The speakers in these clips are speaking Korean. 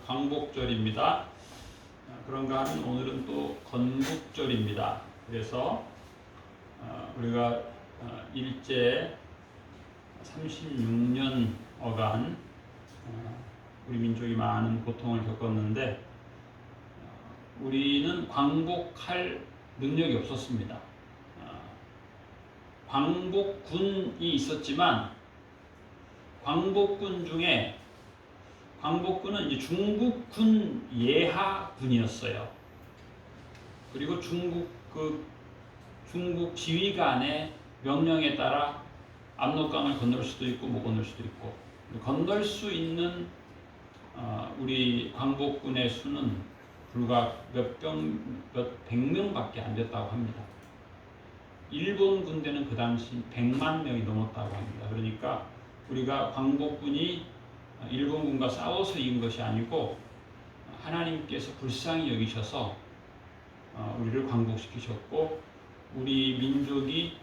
광복절입니다. 그런가 하면 오늘은 또 건국절입니다. 그래서 우리가 일제 36년여간 우리 민족이 많은 고통을 겪었는데 우리는 광복할 능력이 없었습니다. 광복군이 있었지만 광복군 중에 광복군은 이제 중국군 예하군이었어요. 그리고 중국 지휘관의 명령에 따라 압록강을 건널 수도 있고 못 건널 수도 있고, 건널 수 있는 우리 광복군의 수는 불과 몇 백 명밖에 안 됐다고 합니다. 일본 군대는 그 당시 100만 명이 넘었다고 합니다. 그러니까 우리가 광복군이 일본군과 싸워서 이긴 것이 아니고 하나님께서 불쌍히 여기셔서 우리를 광복시키셨고, 우리 민족이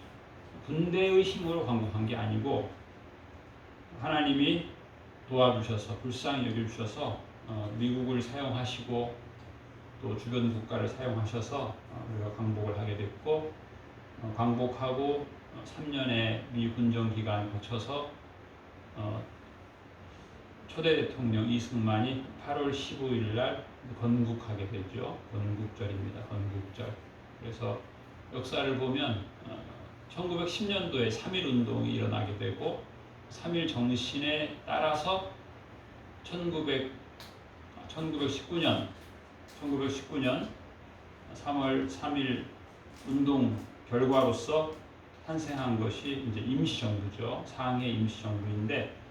군대의 힘으로 광복한 게 아니고 하나님이 도와주셔서 불쌍히 여겨주셔서 미국을 사용하시고 또 주변 국가를 사용하셔서 우리가 광복을 하게 됐고, 광복하고 3년의 미 군정 기간을 거쳐서 초대 대통령 이승만이 8월 15일 날 건국하게 되죠. 건국절입니다. 건국절. 그래서 역사를 보면 1910년도에 3.1 운동이 일어나게 되고 3.1 정신에 따라서 1919년 3월 3일 운동 결과로서 탄생한 것이 이제 임시정부죠. 상해 임시정부인데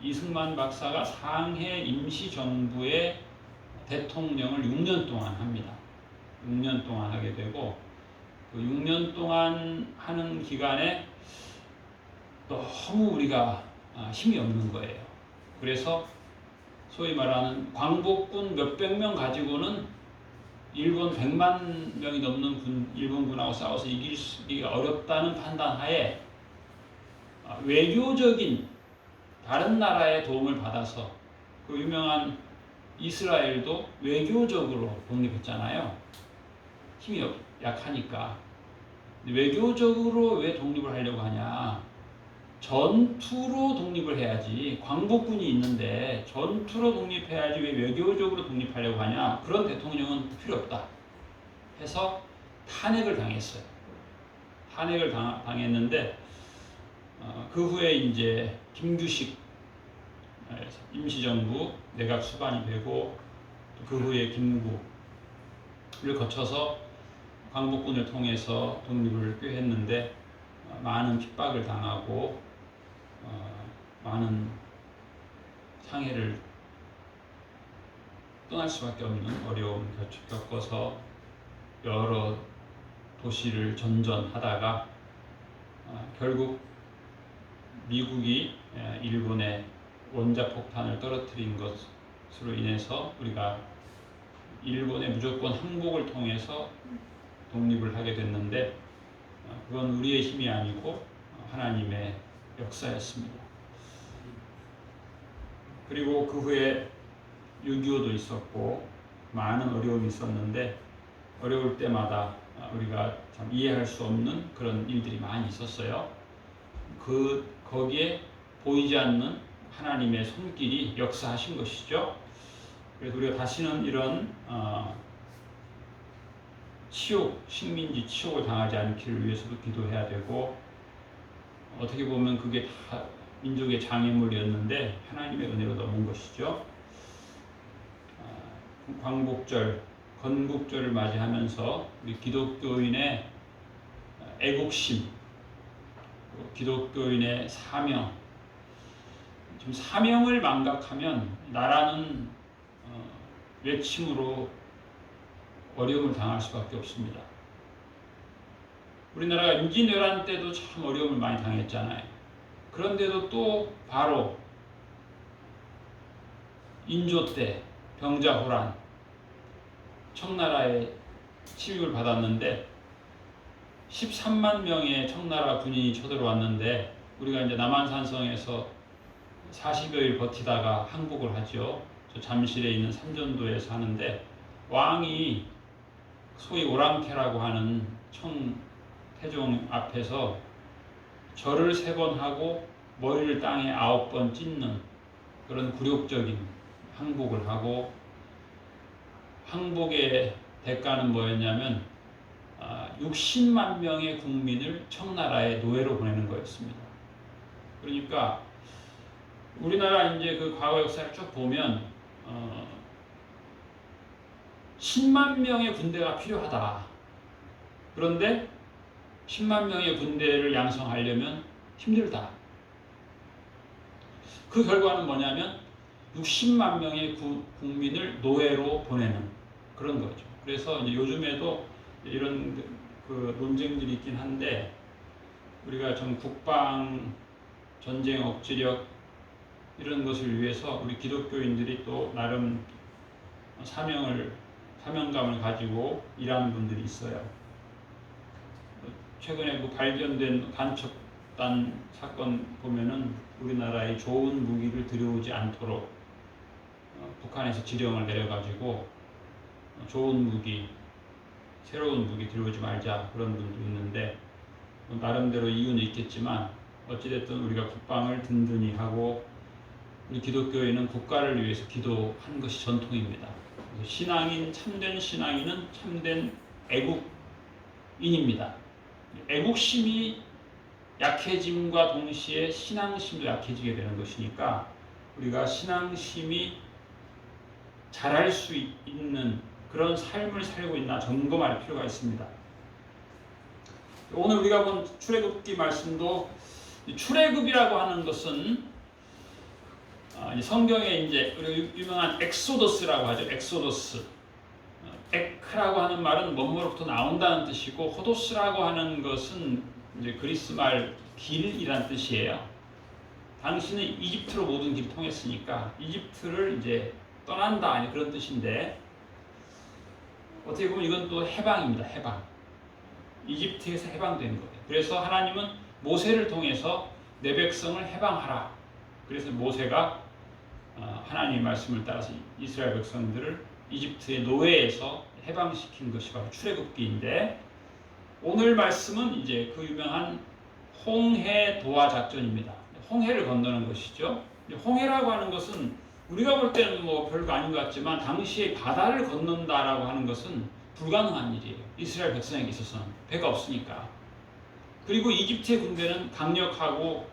이승만 박사가 상해 임시정부의 대통령을 6년 동안 합니다. 6년 동안 하게 되고, 그 6년 동안 하는 기간에 너무 우리가 힘이 없는 거예요. 그래서 소위 말하는 광복군 몇백 명 가지고는 일본 100만 명이 넘는 일본군하고 싸워서 이기기가 어렵다는 판단하에 외교적인 다른 나라의 도움을 받아서, 그 유명한 이스라엘도 외교적으로 독립했잖아요. 힘이 약하니까. 외교적으로 왜 독립을 하려고 하냐? 전투로 독립을 해야지. 광복군이 있는데 전투로 독립해야지 왜 외교적으로 독립하려고 하냐? 그런 대통령은 필요 없다 해서 탄핵을 당했어요. 탄핵을 당했는데 그 후에 이제 김규식 임시정부 내각 수반이 되고, 그 후에 김구를 거쳐서 광복군을 통해서 독립을 꾀했는데 많은 핍박을 당하고 많은 상해를 떠날 수밖에 없는 어려움을 겪어서 여러 도시를 전전하다가 결국 미국이 일본에 원자폭탄을 떨어뜨린 것으로 인해서 우리가 일본의 무조건 항복을 통해서 독립을 하게 됐는데, 그건 우리의 힘이 아니고 하나님의 역사였습니다. 그리고 그 후에 6.25도 있었고 많은 어려움이 있었는데, 어려울 때마다 우리가 참 이해할 수 없는 그런 일들이 많이 있었어요. 거기에 보이지 않는 하나님의 손길이 역사하신 것이죠. 그래서 우리가 다시는 이런 식민지 치욕을 당하지 않기를 위해서도 기도해야 되고, 어떻게 보면 그게 다 민족의 장애물이었는데 하나님의 은혜로 넘은 것이죠. 광복절, 건국절을 맞이하면서 우리 기독교인의 애국심, 기독교인의 사명, 지금 사명을 망각하면 나라는 외침으로 어려움을 당할 수밖에 없습니다. 우리나라가 임진왜란 때도 참 어려움을 많이 당했잖아요. 그런데도 또 바로 인조 때 병자호란, 청나라의 침입을 받았는데 13만 명의 청나라 군인이 쳐들어왔는데 우리가 이제 남한산성에서 40여일 버티다가 항복을 하죠. 저 잠실에 있는 삼전도에서 하는데 왕이 소위 오랑캐라고 하는 청태종 앞에서 절을 3번 하고 머리를 땅에 9번 찢는 그런 굴욕적인 항복을 하고, 항복의 대가는 뭐였냐면 60만 명의 국민을 청나라에 노예로 보내는 거였습니다. 그러니까 우리나라 이제 그 과거 역사를 쭉 보면 10만 명의 군대가 필요하다. 그런데 10만 명의 군대를 양성하려면 힘들다. 그 결과는 뭐냐면 60만 명의 국민을 노예로 보내는 그런 거죠. 그래서 이제 요즘에도 이런 그 논쟁들이 있긴 한데, 우리가 좀 국방 전쟁 억지력 이런 것을 위해서 우리 기독교인들이 또 나름 사명감을 가지고 일하는 분들이 있어요. 최근에 그 발견된 간첩단 사건 보면은 우리나라에 좋은 무기를 들여오지 않도록 북한에서 지령을 내려가지고 좋은 무기, 새로운 무기 들여오지 말자 그런 분도 있는데, 나름대로 이유는 있겠지만 어찌됐든 우리가 국방을 든든히 하고, 우리 기독교인은 국가를 위해서 기도하는 것이 전통입니다. 신앙인, 참된 신앙인은 참된 애국인입니다. 애국심이 약해짐과 동시에 신앙심도 약해지게 되는 것이니까 우리가 신앙심이 자랄 수 있는 그런 삶을 살고 있나 점검할 필요가 있습니다. 오늘 우리가 본 출애굽기 말씀도, 출애굽이라고 하는 것은 성경에 이제 유명한 엑소더스라고 하죠. 엑소더스. 에크라고 하는 말은 뭐뭐로부터 나온다는 뜻이고, 호도스라고 하는 것은 이제 그리스 말 길이란 뜻이에요. 당신은 이집트로 모든 길이 통했으니까 이집트를 이제 떠난다 그런 뜻인데, 어떻게 보면 이건 또 해방입니다. 해방. 이집트에서 해방된 거예요. 그래서 하나님은 모세를 통해서 내 백성을 해방하라. 그래서 모세가 하나님의 말씀을 따라서 이스라엘 백성들을 이집트의 노예에서 해방시킨 것이 바로 출애굽기인데, 오늘 말씀은 이제 그 유명한 홍해 도하 작전입니다. 홍해를 건너는 것이죠. 홍해라고 하는 것은 우리가 볼 때는 뭐 별거 아닌 것 같지만, 당시에 바다를 건넌다라고 하는 것은 불가능한 일이에요. 이스라엘 백성에게 있어서는 배가 없으니까. 그리고 이집트의 군대는 강력하고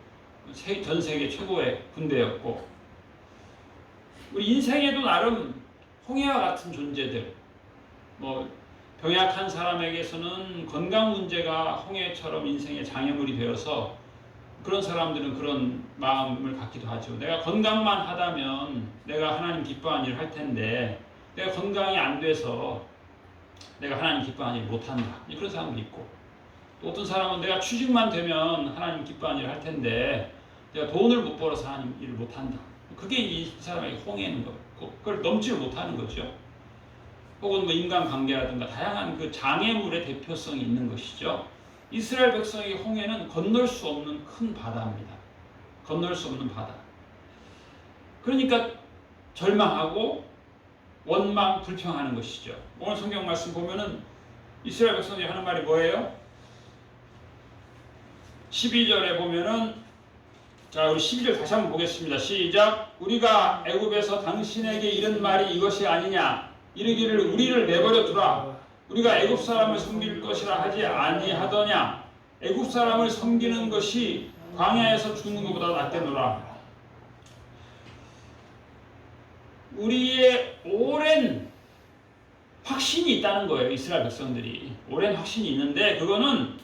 전 세계 최고의 군대였고, 우리 인생에도 나름 홍해와 같은 존재들, 뭐 병약한 사람에게서는 건강 문제가 홍해처럼 인생의 장애물이 되어서 그런 사람들은 그런 마음을 갖기도 하죠. 내가 건강만 하다면 내가 하나님 기뻐하는 일을 할 텐데, 내가 건강이 안 돼서 내가 하나님 기뻐하는 일을 못한다. 그런 사람도 있고, 또 어떤 사람은 내가 취직만 되면 하나님 기뻐하는 일을 할 텐데 내가 돈을 못 벌어서 하나님 일을 못한다. 그게 이 사람에게 홍해는 거예요. 그걸 넘지를 못하는 거죠. 혹은 뭐 인간관계라든가 다양한 그 장애물의 대표성이 있는 것이죠. 이스라엘 백성에게 홍해는 건널 수 없는 큰 바다입니다. 건널 수 없는 바다. 그러니까 절망하고 원망, 불평하는 것이죠. 오늘 성경 말씀 보면은 이스라엘 백성들이 하는 말이 뭐예요? 12절에 보면은, 자, 우리 12절 다시 한번 보겠습니다. 시작. 우리가 애굽에서 당신에게 이른 말이 이것이 아니냐? 이르기를 우리를 내버려 두라. 우리가 애굽 사람을 섬길 것이라 하지 아니하더냐? 애굽 사람을 섬기는 것이 광야에서 죽는 것보다 낫겠노라. 우리의 오랜 확신이 있다는 거예요. 이스라엘 백성들이 오랜 확신이 있는데, 그거는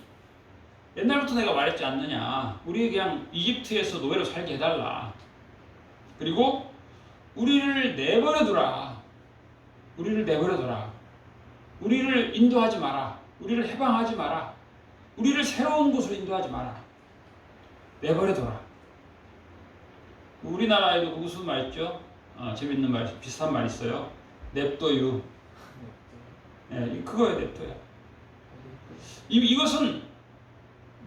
옛날부터 내가 말했지 않느냐. 우리 그냥 이집트에서 노예로 살게 해달라. 그리고 우리를 내버려두라. 우리를 내버려둬라. 우리를 인도하지 마라. 우리를 해방하지 마라. 우리를 새로운 곳으로 인도하지 마라. 내버려둬라. 우리나라에도 무슨 말 있죠? 재밌는 말, 비슷한 말 있어요. 냅둬유. 그거예요, 냅둬요. 이것은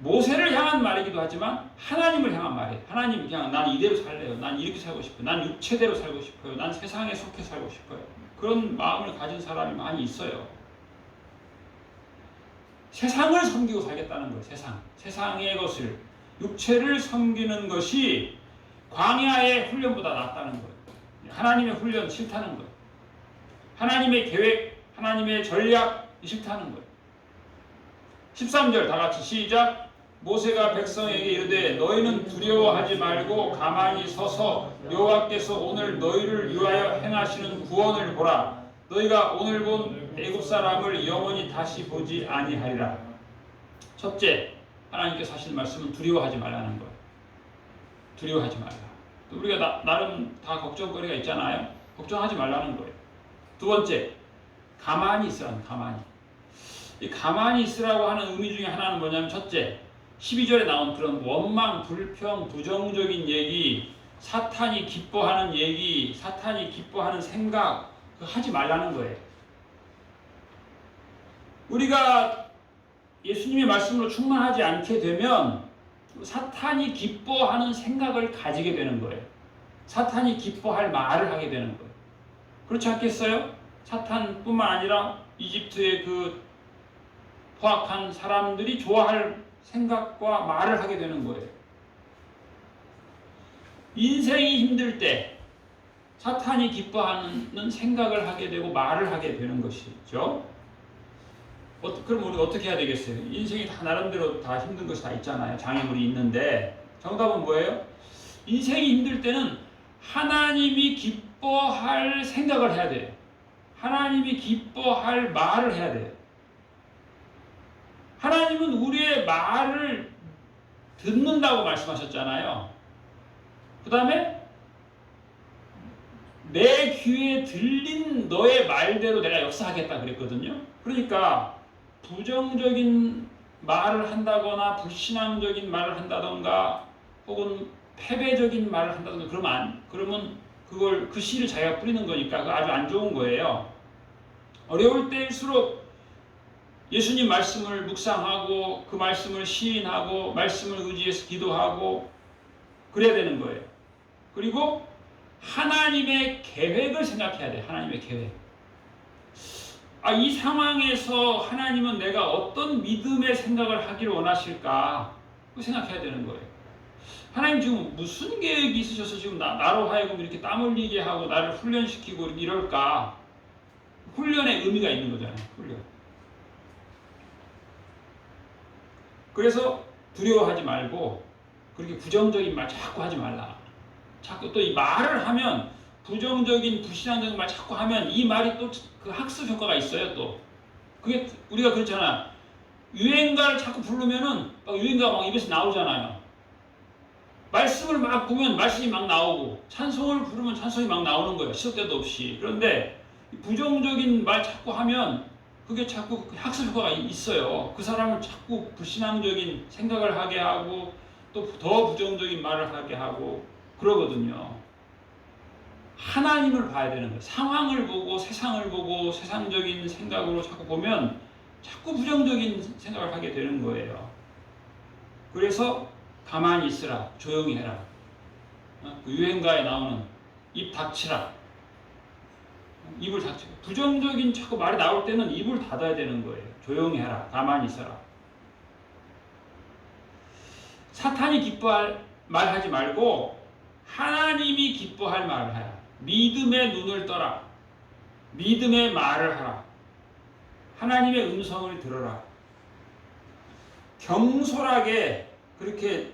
모세를 향한 말이기도 하지만 하나님을 향한 말이에요. 하나님 그냥 난 이대로 살래요. 난 이렇게 살고 싶어요. 난 육체대로 살고 싶어요. 난 세상에 속해 살고 싶어요. 그런 마음을 가진 사람이 많이 있어요. 세상을 섬기고 살겠다는 거예요. 세상의 것을, 육체를 섬기는 것이 광야의 훈련보다 낫다는 거예요. 하나님의 훈련 싫다는 거예요. 하나님의 계획, 하나님의 전략 싫다는 거예요. 13절 다 같이 시작. 모세가 백성에게 이르되 너희는 두려워하지 말고 가만히 서서 여호와께서 오늘 너희를 위하여 행하시는 구원을 보라. 너희가 오늘 본 애굽 사람을 영원히 다시 보지 아니하리라. 첫째, 하나님께서 하시는 말씀은 두려워하지 말라는 거예요. 두려워하지 말라. 또 우리가 나름 다 걱정거리가 있잖아요. 걱정하지 말라는 거예요. 두 번째, 가만히 있으라는 가만히. 이 가만히 있으라고 하는 의미 중에 하나는 뭐냐면 첫째, 12절에 나온 그런 원망, 불평, 부정적인 얘기, 사탄이 기뻐하는 얘기, 사탄이 기뻐하는 생각 하지 말라는 거예요. 우리가 예수님의 말씀으로 충만하지 않게 되면 사탄이 기뻐하는 생각을 가지게 되는 거예요. 사탄이 기뻐할 말을 하게 되는 거예요. 그렇지 않겠어요? 사탄뿐만 아니라 이집트의 그 포악한 사람들이 좋아할 생각과 말을 하게 되는 거예요. 인생이 힘들 때 사탄이 기뻐하는 생각을 하게 되고 말을 하게 되는 것이죠. 그럼 우리가 어떻게 해야 되겠어요? 인생이 다 나름대로 다 힘든 것이 다 있잖아요. 장애물이 있는데 정답은 뭐예요? 인생이 힘들 때는 하나님이 기뻐할 생각을 해야 돼요. 하나님이 기뻐할 말을 해야 돼요. 하나님은 우리의 말을 듣는다고 말씀하셨잖아요. 그 다음에 내 귀에 들린 너의 말대로 내가 역사하겠다 그랬거든요. 그러니까 부정적인 말을 한다거나 불신앙적인 말을 한다던가 혹은 패배적인 말을 한다던가 그러면 그걸 그 씨를 자기가 뿌리는 거니까 그거 아주 안 좋은 거예요. 어려울 때일수록 예수님 말씀을 묵상하고 그 말씀을 시인하고 말씀을 의지해서 기도하고 그래야 되는 거예요. 그리고 하나님의 계획을 생각해야 돼요. 하나님의 계획. 이 상황에서 하나님은 내가 어떤 믿음의 생각을 하기를 원하실까? 그 생각해야 되는 거예요. 하나님 지금 무슨 계획이 있으셔서 지금 나로 하여금 이렇게 땀 흘리게 하고 나를 훈련시키고 이럴까? 훈련의 의미가 있는 거잖아요. 훈련. 그래서 두려워하지 말고 그렇게 부정적인 말 자꾸 하지 말라. 자꾸 또 이 말을 하면 부정적인 불신앙적인 말 자꾸 하면 이 말이 또 그 학습 효과가 있어요. 또 그게 우리가 그렇잖아. 유행가를 자꾸 부르면은 유행가가 막 입에서 나오잖아요. 말씀을 막 보면 말씀이 막 나오고 찬송을 부르면 찬송이 막 나오는 거예요. 시도 때도 없이. 그런데 부정적인 말 자꾸 하면 그게 자꾸 학습 효과가 있어요. 그 사람을 자꾸 불신앙적인 생각을 하게 하고 또 더 부정적인 말을 하게 하고 그러거든요. 하나님을 봐야 되는 거예요. 상황을 보고 세상을 보고 세상적인 생각으로 자꾸 보면 자꾸 부정적인 생각을 하게 되는 거예요. 그래서 가만히 있으라, 조용히 해라. 그 유행가에 나오는 입 닥치라. 입을 닥치고 부정적인 자꾸 말이 나올 때는 입을 닫아야 되는 거예요. 조용히 해라, 가만히 있어라. 사탄이 기뻐할 말 하지 말고 하나님이 기뻐할 말을 하라. 믿음의 눈을 떠라. 믿음의 말을 하라. 하나님의 음성을 들어라. 경솔하게 그렇게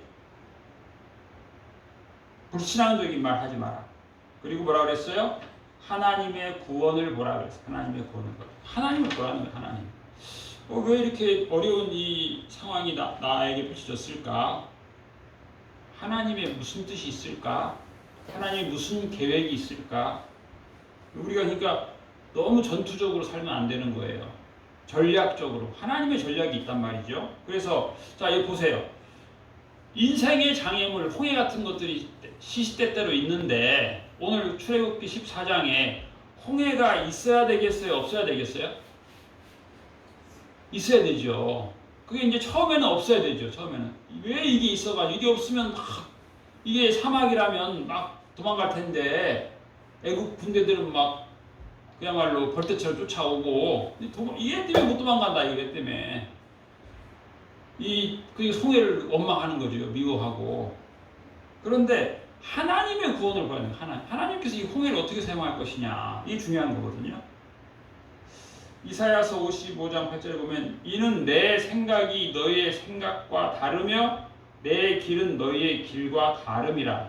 불신앙적인 말 하지 마라. 그리고 뭐라 그랬어요? 하나님의 구원을 보라 그랬어요. 하나님의 구원을 보라. 하나님을 보라는 거예요. 하나님. 왜 이렇게 어려운 이 상황이 나에게 펼쳐졌을까? 하나님의 무슨 뜻이 있을까? 하나님의 무슨 계획이 있을까? 우리가 그러니까 너무 전투적으로 살면 안 되는 거예요. 전략적으로. 하나님의 전략이 있단 말이죠. 그래서 자 여기 보세요. 인생의 장애물, 홍해 같은 것들이 시시때때로 있는데 오늘 출애굽기 14장에 홍해가 있어야 되겠어요? 없어야 되겠어요? 있어야 되죠. 그게 이제 처음에는 없어야 되죠. 처음에는 왜 이게 있어가지고 이게 없으면 막 이게 사막이라면 막 도망갈 텐데 애국 군대들은 막 그야말로 벌떼처럼 쫓아오고 이게 때문에 못 도망간다 이게 때문에 그게 송해를 원망하는 거죠. 미워하고. 그런데 하나님의 구원을 봐야 돼요. 하나님께서 이 홍해를 어떻게 사용할 것이냐 이게 중요한 거거든요. 이사야서 55장 8절에 보면 이는 내 생각이 너희의 생각과 다르며 내 길은 너희의 길과 다름이라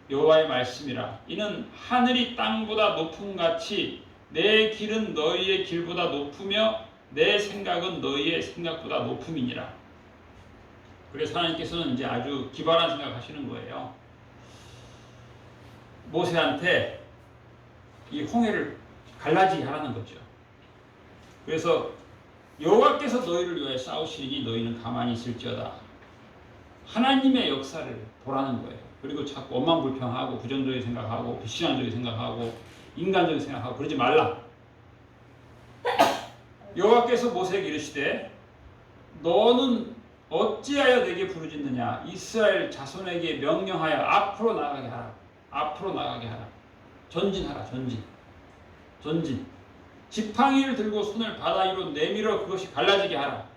여호와의 말씀이라. 이는 하늘이 땅보다 높음같이 내 길은 너희의 길보다 높으며 내 생각은 너희의 생각보다 높음이니라. 그래서 하나님께서는 이제 아주 기발한 생각하시는 거예요. 모세한테 이 홍해를 갈라지게 하라는 거죠. 그래서 여호와께서 너희를 위하여 싸우시니 너희는 가만히 있을지어다. 하나님의 역사를 보라는 거예요. 그리고 자꾸 원망불평하고 부정적인 생각하고 비신앙적인 생각하고 인간적인 생각하고 그러지 말라. 여호와께서 모세에게 이르시되 너는 어찌하여 내게 부르짖느냐. 이스라엘 자손에게 명령하여 앞으로 나가게 하라. 앞으로 나가게 하라. 전진하라. 전진. 지팡이를 들고 손을 바다 위로 내밀어 그것이 갈라지게 하라.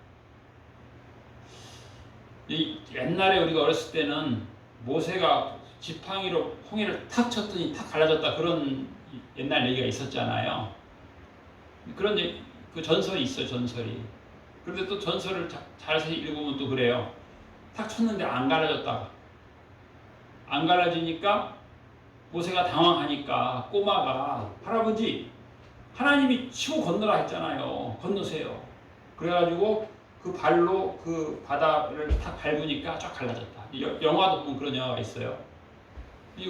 옛날에 우리가 어렸을 때는 모세가 지팡이로 홍해를 탁 쳤더니 탁 갈라졌다 그런 옛날 얘기가 있었잖아요. 그런 그 전설이 있어요. 전설이. 그런데 또 전설을 자세히 읽어보면 또 그래요. 탁 쳤는데 안 갈라졌다. 안 갈라지니까 모세가 당황하니까 꼬마가 할아버지 하나님이 치고 건너라 했잖아요. 건너세요. 그래가지고 그 발로 그 바다를 탁 밟으니까 쫙 갈라졌다. 영화도 보면 그런 영화가 있어요.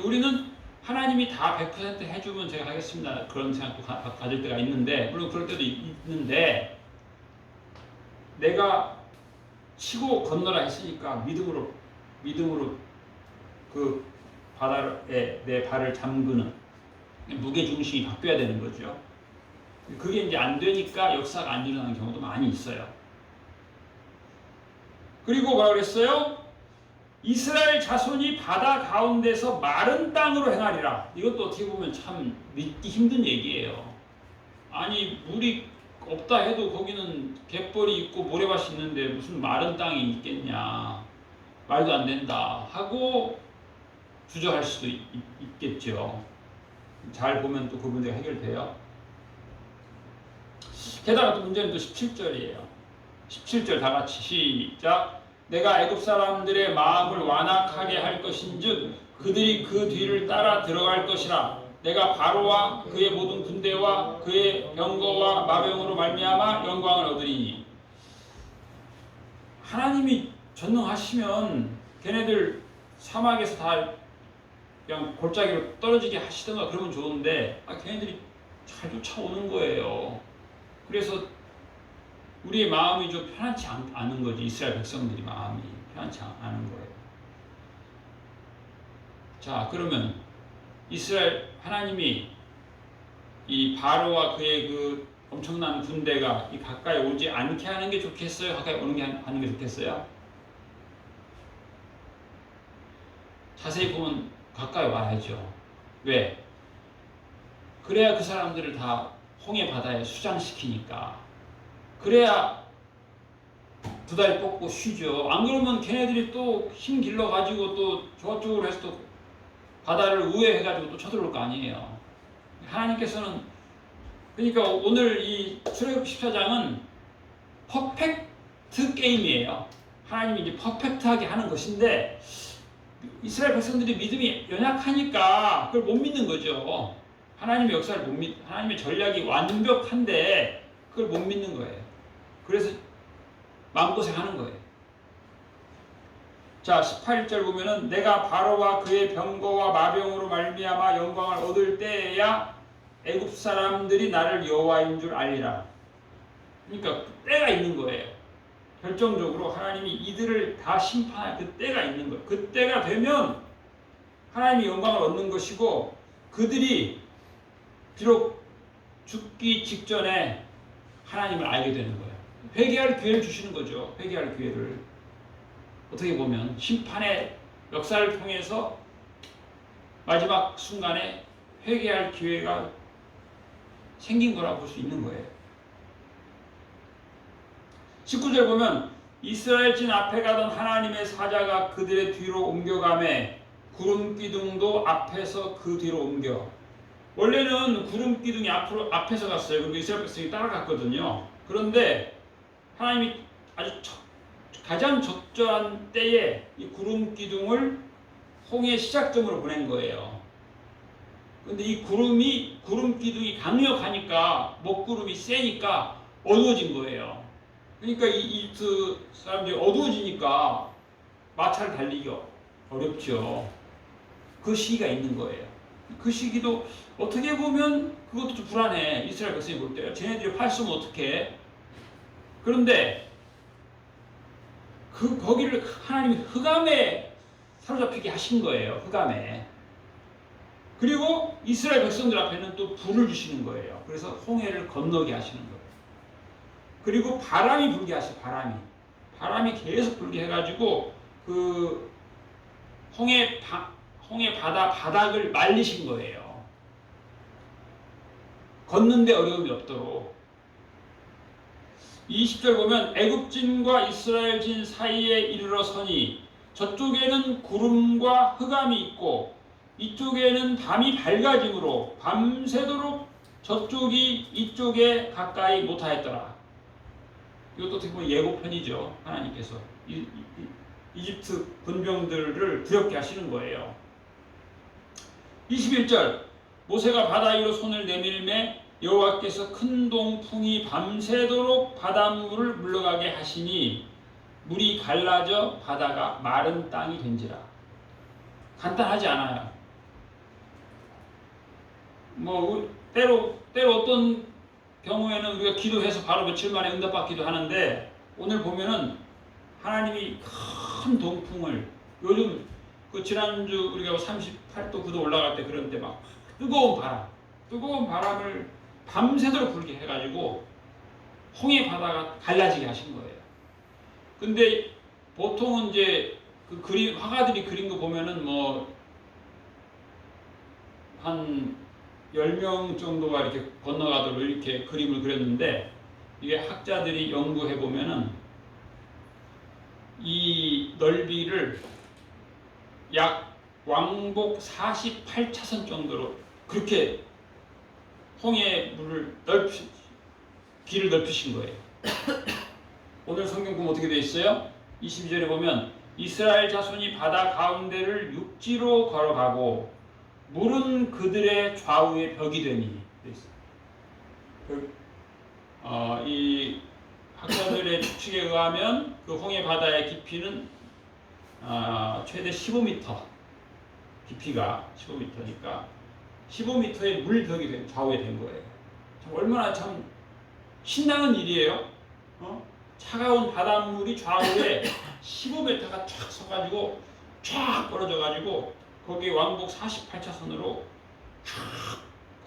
우리는 하나님이 다 100% 해주면 제가 하겠습니다. 그런 생각도 가질 때가 있는데 물론 그럴 때도 있는데 내가 치고 건너라 했으니까 믿음으로 그 바다에 내 발을 잠그는 무게중심이 바뀌어야 되는 거죠. 그게 이제 안 되니까 역사가 안 일어나는 경우도 많이 있어요. 그리고 뭐라 그랬어요? 이스라엘 자손이 바다 가운데서 마른 땅으로 행하리라. 이것도 어떻게 보면 참 믿기 힘든 얘기예요. 아니 물이 없다 해도 거기는 갯벌이 있고 모래밭이 있는데 무슨 마른 땅이 있겠냐. 말도 안 된다 하고 주저할 수도 있겠죠. 잘 보면 또 그 문제가 해결돼요. 게다가 또 문제는 또 17절이에요. 17절 다 같이 시작. 내가 애굽 사람들의 마음을 완악하게 할 것인즉 그들이 그 뒤를 따라 들어갈 것이라. 내가 바로와 그의 모든 군대와 그의 병거와 마병으로 말미암아 영광을 얻으리니. 하나님이 전능하시면 걔네들 사막에서 다 그냥 골짜기로 떨어지게 하시던가 그러면 좋은데 걔네들이 잘 쫓아오는 거예요. 그래서 우리의 마음이 좀 편안치 않은 거지. 이스라엘 백성들이 마음이 편안치 않은 거예요. 자, 그러면 이스라엘 하나님이 이 바로와 그의 그 엄청난 군대가 이 가까이 오지 않게 하는 게 좋겠어요? 가까이 오는 게 하는 게 좋겠어요? 자세히 보면 가까이 와야죠. 왜? 그래야 그 사람들을 다 홍해 바다에 수장시키니까. 그래야 두 다리 뻗고 쉬죠. 안 그러면 걔네들이 또 힘 길러가지고 또 저쪽으로 해서 또 바다를 우회해가지고 또 쳐들어올 거 아니에요. 하나님께서는 그러니까 오늘 이 출애굽 14장은 퍼펙트 게임이에요. 하나님이 이제 퍼펙트하게 하는 것인데 이스라엘 백성들이 믿음이 연약하니까 그걸 못 믿는 거죠. 하나님의 역사를 하나님의 전략이 완벽한데 그걸 못 믿는 거예요. 그래서 마음고생하는 거예요. 자, 18절 보면은 내가 바로와 그의 병거와 마병으로 말미암아 영광을 얻을 때에야 애굽 사람들이 나를 여호와인 줄 알리라. 그러니까 때가 있는 거예요. 결정적으로 하나님이 이들을 다 심판할 그 때가 있는 거예요. 그 때가 되면 하나님이 영광을 얻는 것이고 그들이 비록 죽기 직전에 하나님을 알게 되는 거예요. 회개할 기회를 주시는 거죠. 회개할 기회를. 어떻게 보면 심판의 역사를 통해서 마지막 순간에 회개할 기회가 생긴 거라고 볼 수 있는 거예요. 19절 보면 이스라엘 진 앞에 가던 하나님의 사자가 그들의 뒤로 옮겨가매 구름 기둥도 앞에서 그 뒤로 옮겨. 원래는 구름 기둥이 앞에서 갔어요. 그리고 이스라엘 백성이 따라갔거든요. 그런데 하나님이 아주 가장 적절한 때에 이 구름 기둥을 홍해의 시작점으로 보낸 거예요. 근데 이 구름 기둥이 강력하니까, 먹구름이 세니까 어두워진 거예요. 그러니까 이집트 사람들이 어두워지니까 마차를 달리기 어렵죠. 그 시기가 있는 거예요. 그 시기도 어떻게 보면 그것도 좀 불안해. 이스라엘 백성이 볼 때요. 쟤네들이 활 쏘면 어떡해. 그런데 거기를 하나님이 흑암에 사로잡히게 하신 거예요. 흑암에. 그리고 이스라엘 백성들 앞에는 또 불을 주시는 거예요. 그래서 홍해를 건너게 하시는 거예요. 그리고 바람이 불게 하셔. 바람이 계속 불게 해가지고 그 홍해 바닥을 말리신 거예요. 걷는데 어려움이 없도록. 20절 보면 애굽진과 이스라엘진 사이에 이르러 서니 저쪽에는 구름과 흑암이 있고 이쪽에는 밤이 밝아짐으로 밤새도록 저쪽이 이쪽에 가까이 못하였더라. 이것도 어떻게 보면 예고편이죠. 하나님께서 이집트 군병들을 두렵게 하시는 거예요. 21절 모세가 바다 위로 손을 내밀매 여호와께서 큰 동풍이 밤새도록 바닷물을 물러가게 하시니 물이 갈라져 바다가 마른 땅이 된지라. 간단하지 않아요. 때로 어떤 경우에는 우리가 기도해서 바로 며칠 만에 응답받기도 하는데, 오늘 보면은 하나님이 큰 동풍을, 요즘 지난주 우리가 38도 9도 올라갈 때 그런 때 막 뜨거운 바람을 밤새도록 불게 해가지고 홍해 바다가 갈라지게 하신 거예요. 근데 보통은 이제 그 화가들이 그린 거 보면은 한 10명 정도가 이렇게 건너가도록 이렇게 그림을 그렸는데, 이게 학자들이 연구해 보면은 이 넓이를 약 왕복 48차선 정도로 그렇게 홍해 물을 길을 넓히신 거예요. 오늘 성경 보면 어떻게 되어 있어요? 22절에 보면 이스라엘 자손이 바다 가운데를 육지로 걸어가고 물은 그들의 좌우에 벽이 되니. 이 학자들의 추측에 의하면 그 홍해 바다의 깊이는 최대 15m, 깊이가 15m니까 15m의 물벽이 좌우에 된 거예요. 얼마나 참 신나는 일이에요. 차가운 바닷물이 좌우에 15m가 쫙 서가지고 쫙 벌어져가지고 거기에 왕복 48차선으로 쫙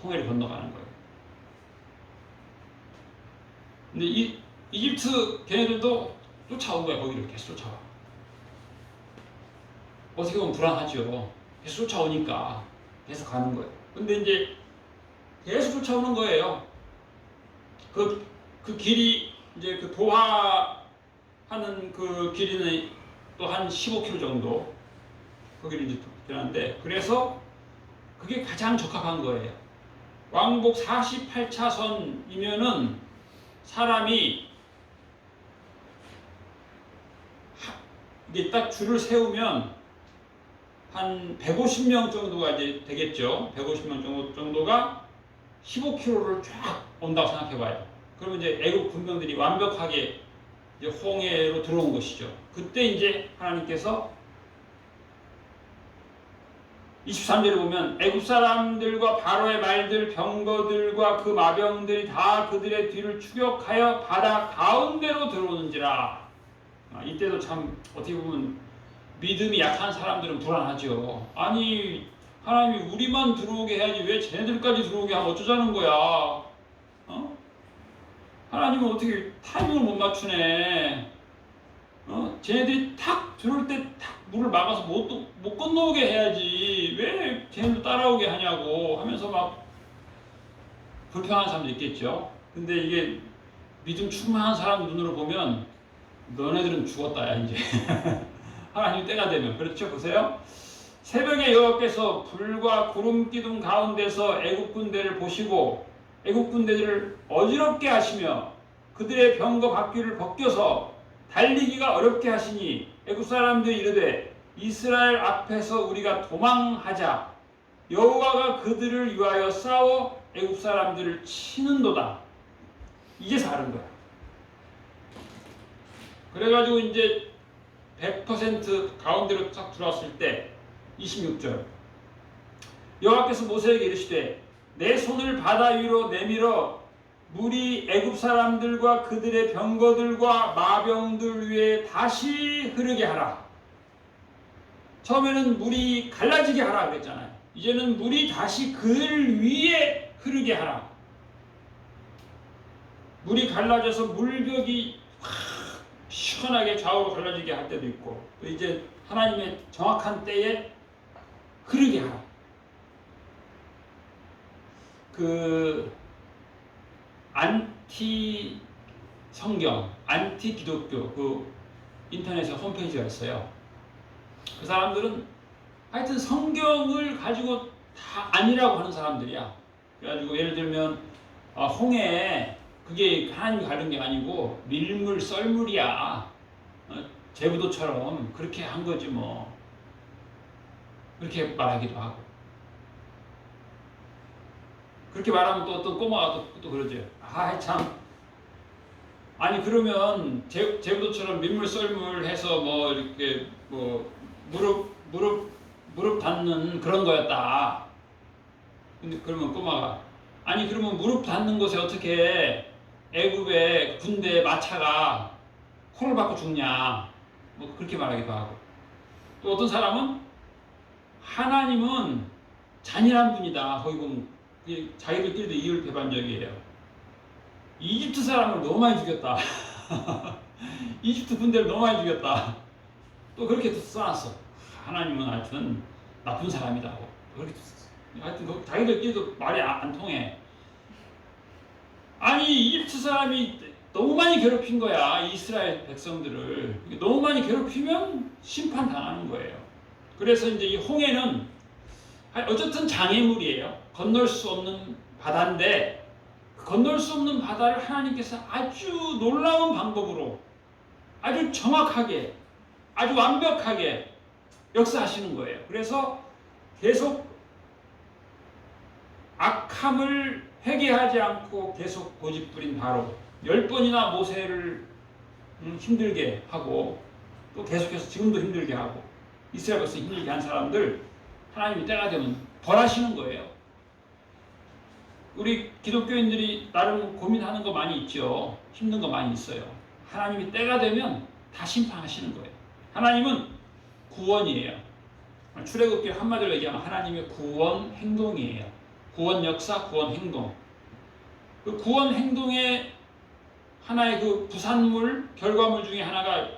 홍해를 건너가는 거예요. 근데 이집트 걔네들도 쫓아온 거야. 거기를 계속 쫓아와. 어떻게 보면 불안하죠. 계속 쫓아오니까 계속 가는 거예요. 근데 이제 계속 쫓아오는 거예요. 그 길이 이제 그 도하하는 그 길이는 또 한 15km 정도 거기를 이제 되는데, 그래서 그게 가장 적합한 거예요. 왕복 48차선이면은 사람이 이게 딱 줄을 세우면 한 150명 정도가 이제 되겠죠. 150명 정도가 15km를 쫙 온다고 생각해봐요. 그러면 이제 애국 군병들이 완벽하게 이제 홍해로 들어온 것이죠. 그때 이제 하나님께서 23절에 보면 애국 사람들과 바로의 말들, 병거들과 그 마병들이 다 그들의 뒤를 추격하여 바다 가운데로 들어오는지라. 이때도 참 어떻게 보면 믿음이 약한 사람들은 불안하죠. 아니 하나님이 우리만 들어오게 해야지 왜 쟤네들까지 들어오게 하면 어쩌자는 거야. 하나님은 어떻게 타이밍을 못 맞추네. 쟤네들이 탁 들어올 때 탁 물을 막아서 못 건너오게 해야지. 왜 쟤네들 따라오게 하냐고 하면서 막 불평하는 사람도 있겠죠. 근데 이게 믿음 충만한 사람 눈으로 보면 너네들은 죽었다 야 이제. 하나님 때가 되면. 그렇죠. 보세요. 새벽에 여호와께서 불과 구름 기둥 가운데서 애굽 군대를 보시고 애굽 군대들을 어지럽게 하시며 그들의 병거 바퀴를 벗겨서 달리기가 어렵게 하시니 애굽 사람들이 이르되 이스라엘 앞에서 우리가 도망하자. 여호와가 그들을 위하여 싸워 애굽 사람들을 치는도다. 이제서 아는 거야. 그래가지고 이제 100% 가운데로 딱 들어왔을 때 26절 여호와께서 모세에게 이르시되 내 손을 바다 위로 내밀어 물이 애굽 사람들과 그들의 병거들과 마병들 위에 다시 흐르게 하라. 처음에는 물이 갈라지게 하라 그랬잖아요. 이제는 물이 다시 그 위에 흐르게 하라. 물이 갈라져서 물벽이 시원하게 좌우로 갈라지게 할 때도 있고 또 이제 하나님의 정확한 때에 흐르게 하라. 그 안티 성경, 안티 기독교 그 인터넷에 홈페이지가 있어요. 그 사람들은 하여튼 성경을 가지고 다 아니라고 하는 사람들이야. 그래가지고 예를 들면 홍해 그게 하나님이 가른 게 아니고 밀물 썰물이야. 제부도처럼 그렇게 한 거지 뭐. 그렇게 말하기도 하고. 그렇게 말하면 또 어떤 꼬마가 또 그러죠. 아 참. 아니 그러면 제부도처럼 밀물 썰물 해서 뭐 이렇게 뭐 무릎 닿는 그런 거였다. 근데 그러면 꼬마가 아니 그러면 무릎 닿는 곳에 어떻게 애굽의 군대 마차가 코를 박고 죽냐. 뭐 그렇게 말하기도 하고. 또 어떤 사람은 하나님은 잔인한 분이다. 거기 보면 자기들끼리도 이율배반적이에요. 이집트 사람을 너무 많이 죽였다. 이집트 군대를 너무 많이 죽였다. 또 그렇게 써놨어. 하나님은 하여튼 나쁜 사람이다. 그렇게 썼어. 하여튼 자기들끼리도 말이 안 통해. 아니 이집트 사람이 너무 많이 괴롭힌 거야. 이스라엘 백성들을. 너무 많이 괴롭히면 심판 당하는 거예요. 그래서 이제 이 홍해는 어쨌든 장애물이에요. 건널 수 없는 바다인데 건널 수 없는 바다를 하나님께서 아주 놀라운 방법으로 아주 정확하게 아주 완벽하게 역사하시는 거예요. 그래서 계속 악함을 회개하지 않고 계속 고집부린 바로 10번이나 모세를 힘들게 하고 또 계속해서 지금도 힘들게 하고 이스라엘 백성 힘들게 한 사람들 하나님이 때가 되면 벌하시는 거예요. 우리 기독교인들이 나름 고민하는 거 많이 있죠. 힘든 거 많이 있어요. 하나님이 때가 되면 다 심판하시는 거예요. 하나님은 구원이에요. 출애굽기 한마디로 얘기하면 하나님의 구원 행동이에요. 구원 역사, 구원 행동. 그 구원 행동의 하나의 그 부산물, 결과물 중에 하나가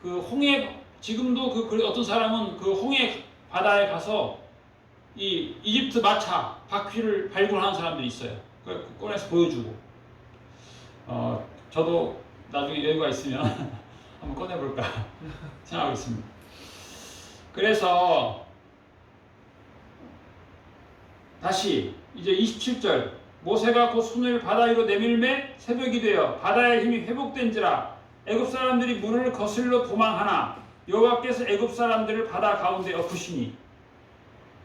그 홍해, 지금도 어떤 사람은 그 홍해 바다에 가서 이 이집트 마차 바퀴를 발굴하는 사람들이 있어요. 그걸 꺼내서 보여주고. 저도 나중에 여유가 있으면 한번 꺼내볼까 생각하고 있습니다. 그래서 다시 이제 27절 모세가 곧 손을 바다 위로 내밀매 새벽이 되어 바다의 힘이 회복된지라 애굽 사람들이 물을 거슬러 도망하나 여호와께서 애굽 사람들을 바다 가운데 엎으시니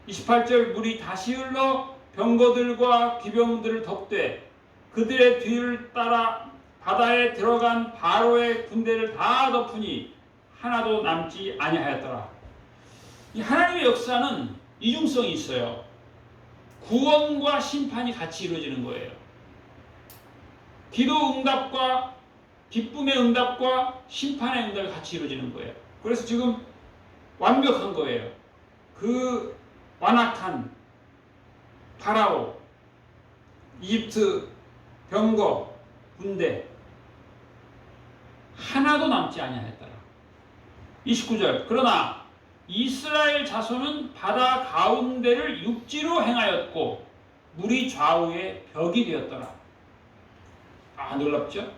28절 물이 다시 흘러 병거들과 기병들을 덮되 그들의 뒤를 따라 바다에 들어간 바로의 군대를 다 덮으니 하나도 남지 아니하였더라. 이 하나님의 역사는 이중성이 있어요. 구원과 심판이 같이 이루어지는 거예요. 기도 응답과 기쁨의 응답과 심판의 응답이 같이 이루어지는 거예요. 그래서 지금 완벽한 거예요. 그 완악한 파라오, 이집트 병거, 군대 하나도 남지 아니하였더라. 29절 그러나 이스라엘 자손은 바다 가운데를 육지로 행하였고 물이 좌우에 벽이 되었더라. 놀랍죠?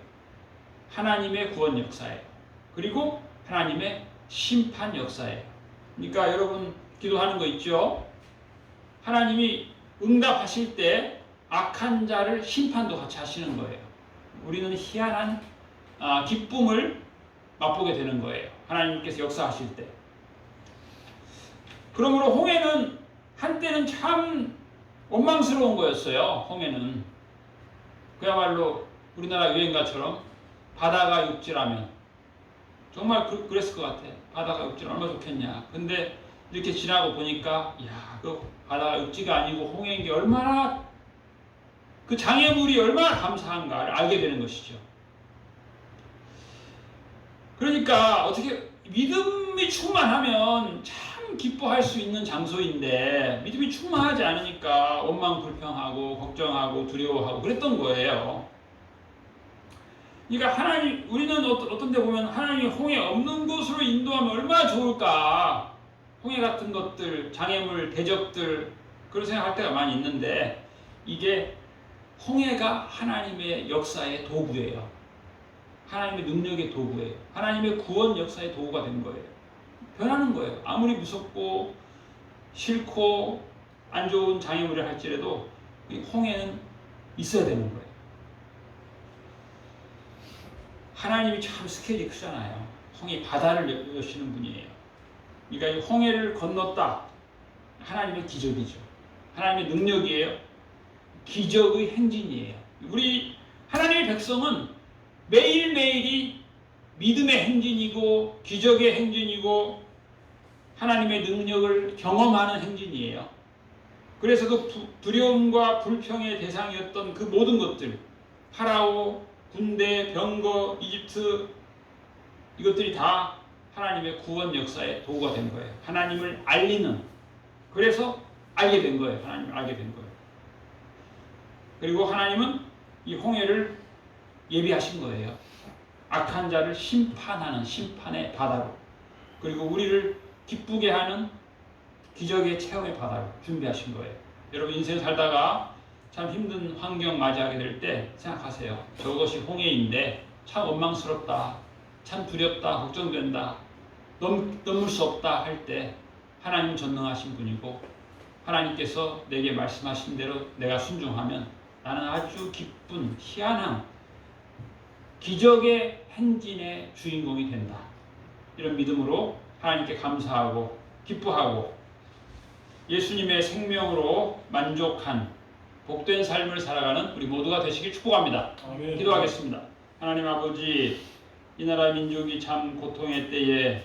하나님의 구원 역사예요. 그리고 하나님의 심판 역사예요. 그러니까 여러분 기도하는 거 있죠? 하나님이 응답하실 때 악한 자를 심판도 같이 하시는 거예요. 우리는 희한한 기쁨을 맛보게 되는 거예요. 하나님께서 역사하실 때. 그러므로 홍해는 한때는 참 원망스러운 거였어요. 홍해는 그야말로 우리나라 유행가처럼 바다가 육지라면 정말 그랬을 것 같아. 바다가 육지라면 얼마나 좋겠냐. 근데 이렇게 지나고 보니까 그 바다가 육지가 아니고 홍해인 게 얼마나 그 장애물이 얼마나 감사한가를 알게 되는 것이죠. 그러니까 어떻게 믿음이 충만하면 참 기뻐할 수 있는 장소인데 믿음이 충만하지 않으니까 원망 불평하고 걱정하고 두려워하고 그랬던 거예요. 그러니까 하나님 우리는 어떤 데 보면 하나님이 홍해 없는 곳으로 인도하면 얼마나 좋을까. 홍해 같은 것들, 장애물, 대적들 그런 생각할 때가 많이 있는데 이게 홍해가 하나님의 역사의 도구예요. 하나님의 능력의 도구예요. 하나님의 구원 역사의 도구가 된 거예요. 변하는 거예요. 아무리 무섭고 싫고 안 좋은 장애물이 할지라도 홍해는 있어야 되는 거예요. 하나님이 참 스케일이 크잖아요. 홍해 바다를 여시는 분이에요. 그러니까 이 홍해를 건넜다. 하나님의 기적이죠. 하나님의 능력이에요. 기적의 행진이에요. 우리 하나님의 백성은 매일매일이 믿음의 행진이고 기적의 행진이고 하나님의 능력을 경험하는 행진이에요. 그래서 그 두려움과 불평의 대상이었던 그 모든 것들 파라오, 군대, 병거, 이집트 이것들이 다 하나님의 구원 역사의 도구가 된 거예요. 하나님을 알리는 그래서 알게 된 거예요. 하나님을 알게 된 거예요. 그리고 하나님은 이 홍해를 예비하신 거예요. 악한 자를 심판하는 심판의 바다로 그리고 우리를 기쁘게 하는 기적의 체험의 바다로 준비하신 거예요. 여러분 인생 살다가 참 힘든 환경 맞이하게 될 때 생각하세요. 저것이 홍해인데 참 원망스럽다. 참 두렵다. 걱정된다. 넘을 수 없다 할 때 하나님 전능하신 분이고 하나님께서 내게 말씀하신 대로 내가 순종하면 나는 아주 기쁜 희한한 기적의 행진의 주인공이 된다. 이런 믿음으로 하나님께 감사하고 기뻐하고 예수님의 생명으로 만족한 복된 삶을 살아가는 우리 모두가 되시길 축복합니다. 아멘. 기도하겠습니다. 하나님 아버지 이 나라 민족이 참 고통의 때에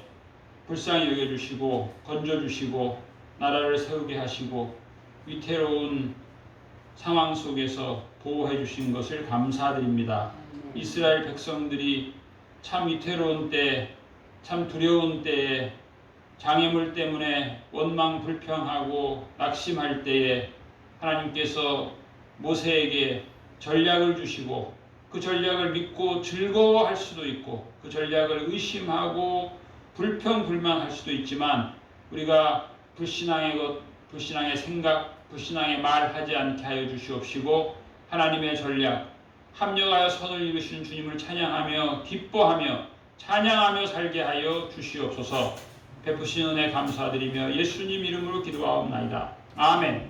불쌍히 여겨주시고 건져주시고 나라를 세우게 하시고 위태로운 상황 속에서 보호해 주신 것을 감사드립니다. 이스라엘 백성들이 참 위태로운 때, 참 두려운 때에 장애물 때문에 원망 불평하고 낙심할 때에 하나님께서 모세에게 전략을 주시고 그 전략을 믿고 즐거워할 수도 있고 그 전략을 의심하고 불평불만할 수도 있지만 우리가 불신앙의 생각, 불신앙의 말 하지 않게 하여 주시옵시고 하나님의 전략, 합력하여 선을 이루시는 주님을 찬양하며 기뻐하며 찬양하며 살게 하여 주시옵소서. 베푸신 은혜 감사드리며 예수님 이름으로 기도하옵나이다. 아멘.